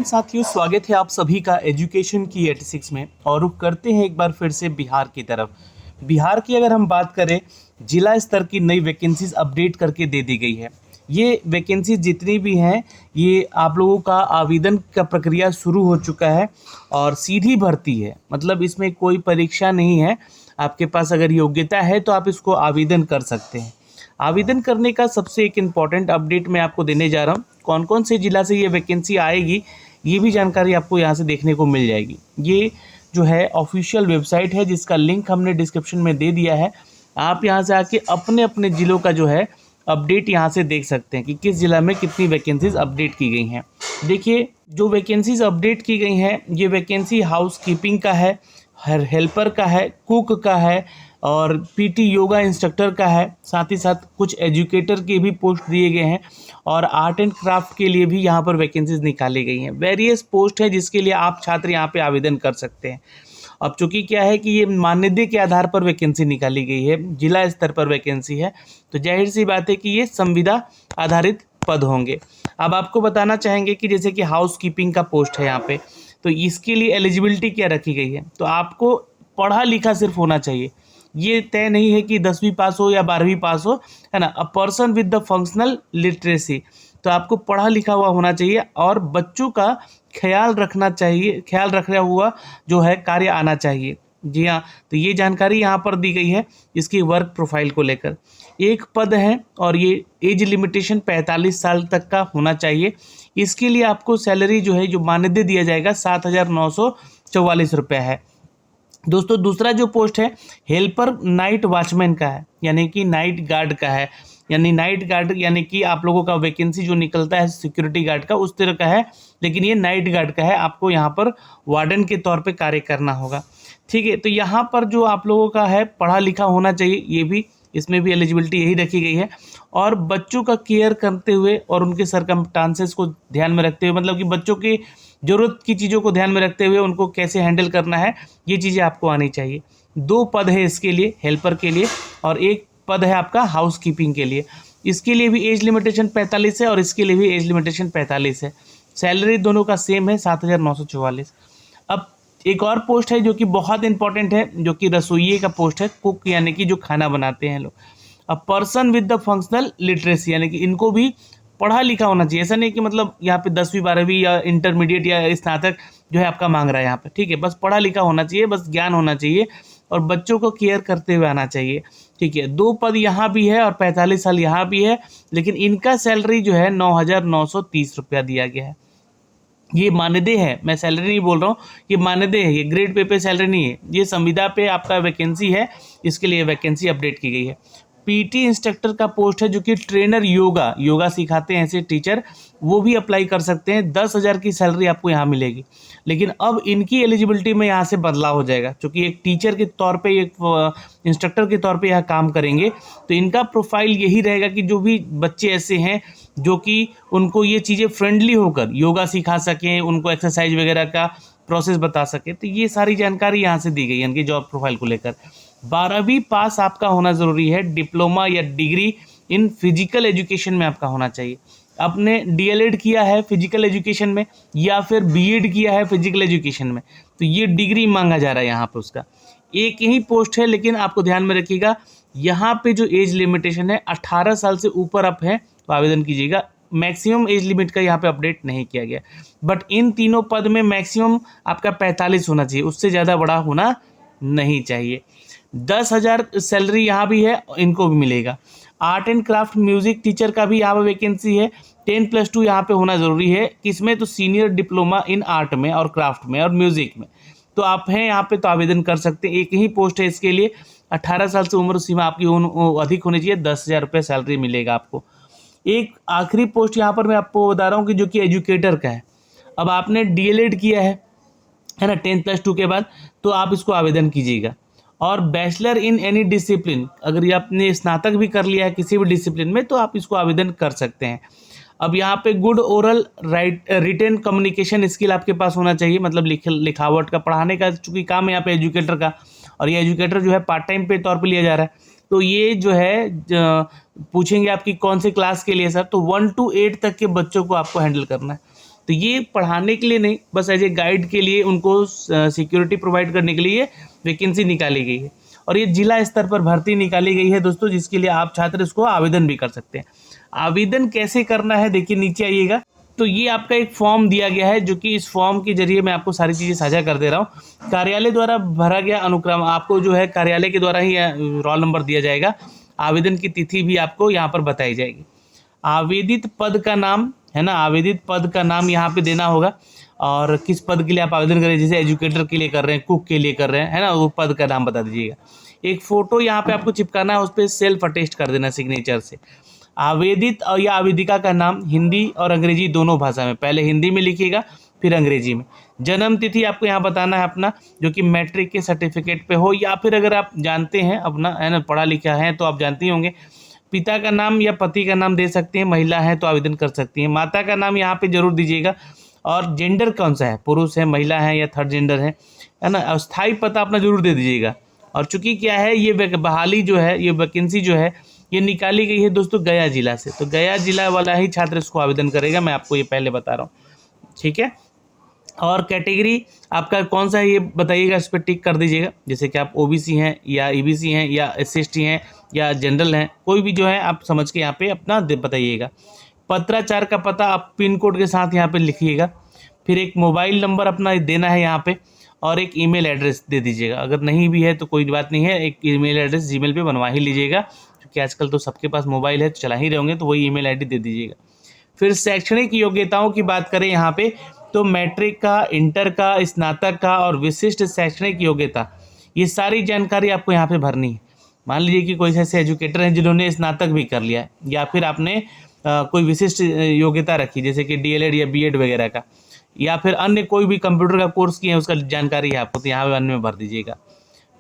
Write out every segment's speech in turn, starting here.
साथियों, स्वागत है आप सभी का एजुकेशन की 86 में। और रुख करते हैं एक बार फिर से बिहार की तरफ। बिहार की अगर हम बात करें, जिला स्तर की नई वैकेंसीज अपडेट करके दे दी गई है। ये वैकेंसीज जितनी भी हैं, ये आप लोगों का आवेदन का प्रक्रिया शुरू हो चुका है और सीधी भर्ती है, मतलब इसमें कोई परीक्षा नहीं है। आपके पास अगर योग्यता है तो आप इसको आवेदन कर सकते हैं। आवेदन करने का सबसे एक इम्पॉर्टेंट अपडेट मैं आपको देने जा रहा हूँ। कौन कौन से ज़िला से ये वैकेंसी आएगी, ये भी जानकारी आपको यहाँ से देखने को मिल जाएगी। ये जो है ऑफिशियल वेबसाइट है, जिसका लिंक हमने डिस्क्रिप्शन में दे दिया है। आप यहाँ से आके अपने अपने ज़िलों का जो है अपडेट यहाँ से देख सकते हैं कि किस ज़िला में कितनी वैकेंसीज अपडेट की गई हैं। देखिए, जो वैकेंसीज अपडेट की गई हैं, ये वैकेंसी हाउस कीपिंग का है, हेल्पर का है, कुक का है और पीटी योगा इंस्ट्रक्टर का है। साथ ही साथ कुछ एजुकेटर के भी पोस्ट दिए गए हैं और आर्ट एंड क्राफ्ट के लिए भी यहाँ पर वैकेंसीज निकाली गई हैं। वेरियस पोस्ट है जिसके लिए आप छात्र यहाँ पे आवेदन कर सकते हैं। अब चूंकि क्या है कि ये मान्यता के आधार पर वैकेंसी निकाली गई है, जिला स्तर पर वैकेंसी है, तो जाहिर सी बात है कि ये संविदा आधारित पद होंगे। अब आपको बताना चाहेंगे कि जैसे कि हाउस कीपिंग का पोस्ट है यहाँ पे, तो इसके लिए एलिजिबिलिटी क्या रखी गई है। तो आपको पढ़ा लिखा सिर्फ होना चाहिए। ये तय नहीं है कि 10वीं पास हो या 12वीं पास हो, है ना। A person with the functional literacy, तो आपको पढ़ा लिखा हुआ होना चाहिए और बच्चों का ख्याल रखना चाहिए, ख्याल रखा हुआ जो है कार्य आना चाहिए। जी हाँ, तो ये जानकारी यहाँ पर दी गई है इसकी वर्क प्रोफाइल को लेकर। एक पद है और ये एज लिमिटेशन 45 साल तक का होना चाहिए। इसके लिए आपको सैलरी जो है, जो मानदेय दिया जाएगा, 7,944 रुपये है। दोस्तों, दूसरा जो पोस्ट है हेल्पर नाइट वॉचमैन का है, यानी कि नाइट गार्ड का है। यानी नाइट गार्ड यानी कि आप लोगों का वैकेंसी जो निकलता है सिक्योरिटी गार्ड का, उस तरह का है, लेकिन ये नाइट गार्ड का है। आपको यहाँ पर वार्डन के तौर पे कार्य करना होगा। ठीक है, तो यहाँ पर जो आप लोगों का है पढ़ा लिखा होना चाहिए, ये भी इसमें भी एलिजिबिलिटी यही रखी गई है। और बच्चों का केयर करते हुए और उनके सरकमस्टांसेस को ध्यान में रखते हुए, मतलब कि बच्चों की ज़रूरत की चीज़ों को ध्यान में रखते हुए उनको कैसे हैंडल करना है, ये चीज़ें आपको आनी चाहिए। 2 पद है इसके लिए, हेल्पर के लिए, और 1 पद है आपका हाउस कीपिंग के लिए। इसके लिए भी एज लिमिटेशन 45 है और इसके लिए भी एज लिमिटेशन 45 है। सैलरी दोनों का सेम है, 7,944। अब एक और पोस्ट है जो कि बहुत इंपॉर्टेंट है, जो कि रसोइये का पोस्ट है, कुक, यानी कि जो खाना बनाते हैं लोग। A person with the functional literacy, यानी कि इनको भी पढ़ा लिखा होना चाहिए। ऐसा नहीं कि मतलब यहाँ पे 10वीं 12वीं या इंटरमीडिएट या स्नातक जो है आपका मांग रहा है यहाँ पे, ठीक है, बस पढ़ा लिखा होना चाहिए, बस ज्ञान होना चाहिए और बच्चों को केयर करते हुए आना चाहिए। ठीक है, 2 पद यहाँ भी है और 45 साल यहाँ भी है, लेकिन इनका सैलरी जो है 9,930 रुपया दिया गया है। ये मानदेय है, मैं सैलरी नहीं बोल रहा हूँ, ये मानदेय है, ये ग्रेड पे सैलरी नहीं है, ये संविदा पे आपका वैकेंसी है, इसके लिए वैकेंसी अपडेट की गई है। पीटी इंस्ट्रक्टर का पोस्ट है, जो कि ट्रेनर योगा सिखाते हैं ऐसे टीचर, वो भी अप्लाई कर सकते हैं। 10,000 की सैलरी आपको यहाँ मिलेगी। लेकिन अब इनकी एलिजिबिलिटी में यहाँ से बदलाव हो जाएगा, क्योंकि एक टीचर के तौर पे, एक इंस्ट्रक्टर के तौर पे यहाँ काम करेंगे, तो इनका प्रोफाइल यही रहेगा कि जो भी बच्चे ऐसे हैं जो कि उनको ये चीज़ें फ्रेंडली होकर योगा सिखा सकें, उनको एक्सरसाइज वगैरह का प्रोसेस बता सके, तो ये सारी जानकारी यहाँ से दी गई है इनकी जॉब प्रोफाइल को लेकर। 12वीं पास आपका होना ज़रूरी है, डिप्लोमा या डिग्री इन फिजिकल एजुकेशन में आपका होना चाहिए। आपने डीएलएड किया है फिजिकल एजुकेशन में या फिर बीएड किया है फिजिकल एजुकेशन में, तो ये डिग्री मांगा जा रहा है यहाँ पे उसका। एक ही पोस्ट है, लेकिन आपको ध्यान में रखिएगा, यहाँ पे जो एज लिमिटेशन है 18 साल से ऊपर अप है तो आवेदन कीजिएगा। मैक्सिमम एज लिमिट का यहाँ पे अपडेट नहीं किया गया, बट इन तीनों पद में मैक्सिमम आपका 45 होना चाहिए, उससे ज़्यादा बड़ा होना नहीं चाहिए। 10,000 सैलरी यहाँ भी है, इनको भी मिलेगा। Art and craft music teacher का भी यहाँ पर वैकेंसी है। 10+2 यहाँ पे होना ज़रूरी है, किसमें, तो सीनियर डिप्लोमा इन आर्ट में और क्राफ्ट में और म्यूजिक में, तो आप हैं यहाँ पे तो आवेदन कर सकते हैं। एक ही पोस्ट है इसके लिए। 18 साल से उम्र सीमा आपकी अधिक होनी चाहिए। 10,000 रुपये सैलरी मिलेगा आपको। एक आखिरी पोस्ट यहाँ पर मैं आपको बता रहा हूँ कि जो कि एजुकेटर का है। अब आपने डीएलएड किया है ना 10+2 के बाद, तो आप इसको आवेदन कीजिएगा। और बैचलर इन एनी डिसिप्लिन, अगर ये आपने स्नातक भी कर लिया है किसी भी डिसिप्लिन में, तो आप इसको आवेदन कर सकते हैं। अब यहाँ पे good oral written communication skill आपके पास होना चाहिए, मतलब लिखावट का, पढ़ाने का चूँकि काम है यहाँ पे एजुकेटर का, और ये एजुकेटर जो है पार्ट टाइम पे तौर पे लिया जा रहा है। तो ये जो है पूछेंगे आपकी कौन से क्लास के लिए सर, तो 1 to 8 तक के बच्चों को आपको हैंडल करना है। तो ये पढ़ाने के लिए नहीं, बस एज ए गाइड के लिए उनको सिक्योरिटी प्रोवाइड करने के लिए वैकेंसी निकाली गई है। और ये जिला स्तर पर भर्ती निकाली गई है दोस्तों, जिसके लिए आप छात्र इसको आवेदन भी कर सकते हैं। आवेदन कैसे करना है, देखिए नीचे आइएगा, तो ये आपका एक फॉर्म दिया गया है, जो कि इस फॉर्म के जरिए मैं आपको सारी चीज़ें साझा कर दे रहा हूँ। कार्यालय द्वारा भरा गया अनुक्रम, आपको जो है कार्यालय के द्वारा ही रोल नंबर दिया जाएगा। आवेदन की तिथि भी आपको यहाँ पर बताई जाएगी। आवेदित पद का नाम है ना, आवेदित पद का नाम यहाँ पे देना होगा, और किस पद के लिए आप आवेदन करें, जैसे एजुकेटर के लिए कर रहे हैं, कुक के लिए कर रहे हैं, है ना, वो पद का नाम बता दीजिएगा। एक फ़ोटो यहाँ पे आपको चिपकाना है, उस पर सेल्फ अटेस्ट कर देना सिग्नेचर से। आवेदित और या आवेदिका का नाम हिंदी और अंग्रेजी दोनों भाषा में, पहले हिंदी में लिखिएगा फिर अंग्रेजी में। जन्म तिथि आपको यहाँ बताना है अपना, जो कि मैट्रिक के सर्टिफिकेट पे हो, या फिर अगर आप जानते हैं अपना, है ना, पढ़ा लिखा है तो आप जानते ही होंगे। पिता का नाम या पति का नाम दे सकते हैं, महिला है तो आवेदन कर सकती हैं। माता का नाम यहाँ पे जरूर दीजिएगा, और जेंडर कौन सा है, पुरुष है, महिला है या थर्ड जेंडर है ना। अस्थायी पता अपना जरूर दे दीजिएगा। और चूंकि क्या है, ये बहाली जो है, ये वैकेंसी जो है, ये निकाली गई है दोस्तों गया जिला से, तो गया जिला वाला ही छात्र इसको आवेदन करेगा, मैं आपको ये पहले बता रहा हूँ, ठीक है। और कैटेगरी आपका कौन सा है ये बताइएगा, इस पर टिक कर दीजिएगा, जैसे कि आप ओबीसी हैं या ईबीसी हैं या एससी/एसटी हैं या जनरल हैं, कोई भी जो है आप समझ के यहाँ पे अपना बताइएगा। पत्राचार का पता आप पिन कोड के साथ यहाँ पे लिखिएगा। फिर एक मोबाइल नंबर अपना देना है यहाँ पे, और एक ईमेल एड्रेस दे दीजिएगा। अगर नहीं भी है तो कोई बात नहीं है, एक ईमेल एड्रेस जीमेल पे बनवा ही लीजिएगा, क्योंकि आजकल तो सबके पास मोबाइल है, तो चला ही रहेंगे, तो वही ईमेल आईडी दे दीजिएगा। फिर शैक्षणिक योग्यताओं की बात करें यहाँ पे, तो मैट्रिक का, इंटर का, स्नातक का और विशिष्ट शैक्षणिक योग्यता, ये सारी जानकारी आपको यहाँ पे भरनी है। मान लीजिए कि कोई ऐसे एजुकेटर हैं जिन्होंने स्नातक भी कर लिया है, या फिर आपने कोई विशिष्ट योग्यता रखी, जैसे कि डीएलएड या बीएड वगैरह का, या फिर अन्य कोई भी कंप्यूटर का कोर्स किए हैं, उसका जानकारी है आपको, तो यहाँ पे अन्य में भर दीजिएगा,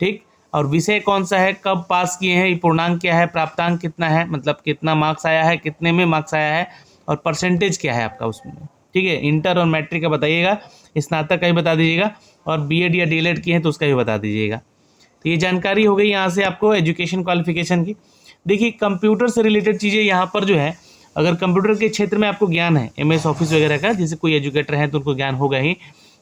ठीक। और विषय कौन सा है, कब पास किए हैं, पूर्णांक क्या है, प्राप्तांक कितना है, मतलब कितना मार्क्स आया है, कितने में मार्क्स आया है, और परसेंटेज क्या है आपका उसमें, ठीक है। इंटर और मैट्रिक का बताइएगा, स्नातक का भी बता दीजिएगा, और बीएड या डीएलएड किए हैं तो उसका भी बता दीजिएगा। तो ये जानकारी हो गई यहाँ से आपको एजुकेशन क्वालिफिकेशन की। देखिए कंप्यूटर से रिलेटेड चीज़ें यहाँ पर जो है, अगर कंप्यूटर के क्षेत्र में आपको ज्ञान है, एमएस ऑफिस वगैरह का, जैसे कोई एजुकेटर है तो उनको ज्ञान होगा ही,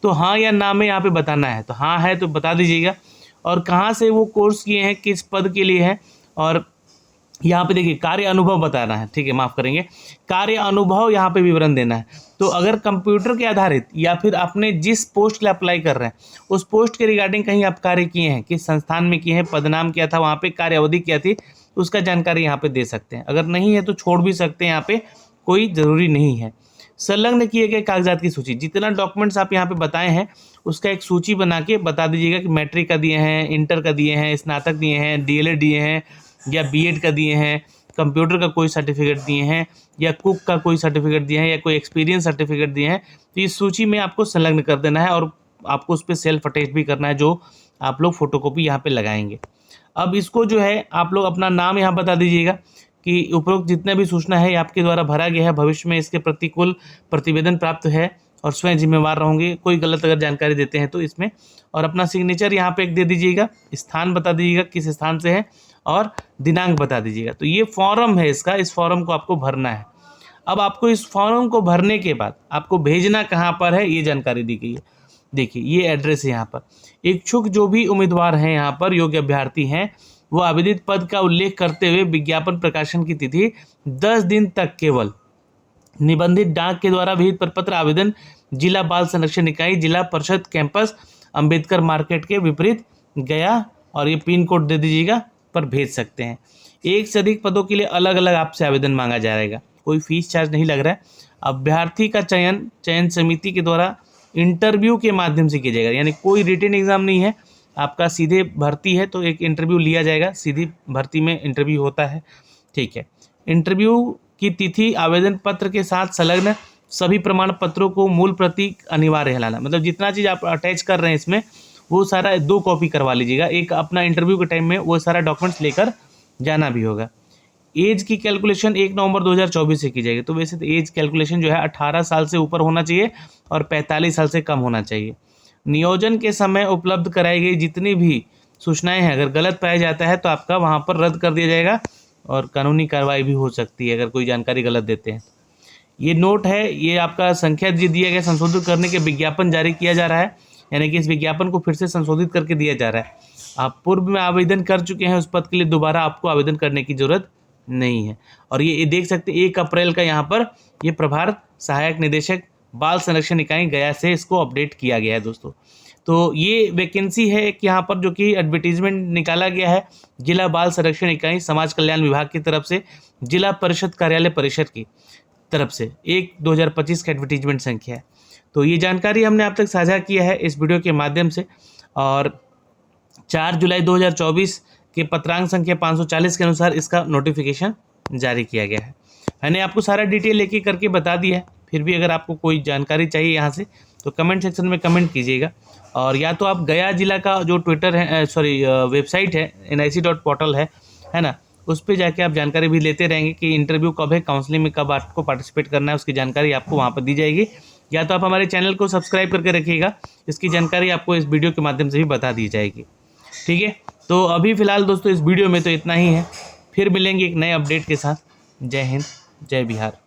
तो हाँ या ना में यहाँ पे बताना है, तो हाँ है तो बता दीजिएगा, और कहाँ से वो कोर्स किए हैं, किस पद के लिए है, और यहाँ पे देखिए कार्य अनुभव बताना है, ठीक है, माफ़ करेंगे, कार्य अनुभव यहाँ पे विवरण देना है। तो अगर कंप्यूटर के आधारित या फिर आपने जिस पोस्ट के लिए अप्लाई कर रहे हैं उस पोस्ट के रिगार्डिंग कहीं आप कार्य किए हैं, किस संस्थान में किए हैं, पदनाम क्या था, वहाँ पे कार्य अवधि क्या थी, उसका जानकारी यहाँ पे दे सकते हैं। अगर नहीं है तो छोड़ भी सकते हैं, यहाँ पे कोई ज़रूरी नहीं है। संलग्न किए गए कागजात की सूची, जितना डॉक्यूमेंट्स आप यहाँ पे बताए हैं उसका एक सूची बना के बता दीजिएगा कि मैट्रिक का दिए हैं, इंटर का दिए हैं, स्नातक दिए हैं, डीएलएड दिए हैं या बीएड का दिए हैं, कंप्यूटर का कोई सर्टिफिकेट दिए हैं, या कुक का कोई सर्टिफिकेट दिए हैं, या कोई एक्सपीरियंस सर्टिफिकेट दिए हैं, तो इस सूची में आपको संलग्न कर देना है, और आपको उस पर सेल्फ अटेस्ट भी करना है, जो आप लोग फोटोकॉपी यहाँ पे लगाएंगे। अब इसको जो है आप लोग अपना नाम यहाँ बता दीजिएगा कि उपरोक्त जितने भी सूचना है आपके द्वारा भरा गया है, भविष्य में इसके प्रतिकूल प्रतिवेदन प्राप्त है और स्वयं जिम्मेवार रहेंगे, कोई गलत अगर जानकारी देते हैं तो इसमें। और अपना सिग्नेचर यहाँ पे एक दे दीजिएगा, स्थान बता दीजिएगा किस स्थान से है, और दिनांक बता दीजिएगा। तो ये फॉर्म है इसका, इस फॉर्म को आपको भरना है। अब आपको इस फॉर्म को भरने के बाद आपको भेजना कहाँ पर है, ये जानकारी दी गई है। देखिए ये एड्रेस है यहाँ पर। इच्छुक जो भी उम्मीदवार हैं यहाँ पर, योग्य अभ्यर्थी हैं, वो आवेदित पद का उल्लेख करते हुए विज्ञापन प्रकाशन की तिथि 10 दिन तक केवल निबंधित डाक के द्वारा विहित प्रपत्र आवेदन जिला बाल संरक्षण इकाई, जिला परिषद कैंपस, अंबेडकर मार्केट के विपरीत गया, और ये पिन कोड दे दीजिएगा, पर भेज सकते हैं। एक से अधिक पदों के लिए अलग अलग आपसे आवेदन मांगा जाएगा, कोई फीस चार्ज नहीं लग रहा है। अभ्यर्थी का चयन समिति के द्वारा इंटरव्यू के माध्यम से किया जाएगा, यानी कोई रिटन एग्जाम नहीं है आपका, सीधे भर्ती है तो एक इंटरव्यू लिया जाएगा, सीधी भर्ती में इंटरव्यू होता है, ठीक है। इंटरव्यू की तिथि आवेदन पत्र के साथ संलग्न सभी प्रमाण पत्रों को मूल प्रति अनिवार्य है लाना, मतलब जितना चीज़ आप अटैच कर रहे हैं इसमें वो सारा 2 कॉपी करवा लीजिएगा, एक अपना इंटरव्यू के टाइम में वो सारा डॉक्यूमेंट्स लेकर जाना भी होगा। एज की कैलकुलेशन 1 नवंबर 2024 से की जाएगी, तो वैसे तो एज कैलकुलेशन जो है 18 साल से ऊपर होना चाहिए और 45 साल से कम होना चाहिए। नियोजन के समय उपलब्ध कराई गई जितनी भी सूचनाएं हैं, अगर गलत पाया जाता है तो आपका वहां पर रद्द कर दिया जाएगा और कानूनी कार्रवाई भी हो सकती है अगर कोई जानकारी गलत देते हैं। ये नोट है, ये आपका संख्या दिया गया, संशोधित करने के विज्ञापन जारी किया जा रहा है, यानी कि इस विज्ञापन को फिर से संशोधित करके दिया जा रहा है। आप पूर्व में आवेदन कर चुके हैं उस पद के लिए, दोबारा आपको आवेदन करने की जरूरत नहीं है। और ये देख सकते हैं 1 अप्रैल का यहाँ पर ये प्रभार सहायक निदेशक बाल संरक्षण इकाई गया से इसको अपडेट किया गया है दोस्तों। तो ये वैकेंसी है एक यहाँ पर जो कि एडवर्टीजमेंट निकाला गया है जिला बाल संरक्षण इकाई समाज कल्याण विभाग की तरफ से, जिला परिषद कार्यालय परिषद की तरफ से 1/2025 का एडवर्टीजमेंट संख्या है। तो ये जानकारी हमने आप तक साझा किया है इस वीडियो के माध्यम से। और 4 जुलाई 2024 के पत्रांक संख्या 540 के अनुसार इसका नोटिफिकेशन जारी किया गया है। मैंने आपको सारा डिटेल लेके करके बता दिया है, फिर भी अगर आपको कोई जानकारी चाहिए यहाँ से तो कमेंट सेक्शन में कमेंट कीजिएगा। और या तो आप गया जिला का जो ट्विटर है वेबसाइट है nic.portal है ना, उस पर जाके आप जानकारी भी लेते रहेंगे कि इंटरव्यू कब है, काउंसलिंग में कब आपको पार्टिसिपेट करना है, उसकी जानकारी आपको वहाँ पर दी जाएगी। या तो आप हमारे चैनल को सब्सक्राइब करके रखिएगा, इसकी जानकारी आपको इस वीडियो के माध्यम से भी बता दी जाएगी। ठीक है, तो अभी फ़िलहाल दोस्तों इस वीडियो में तो इतना ही है, फिर मिलेंगे एक नए अपडेट के साथ। जय हिंद, जय बिहार।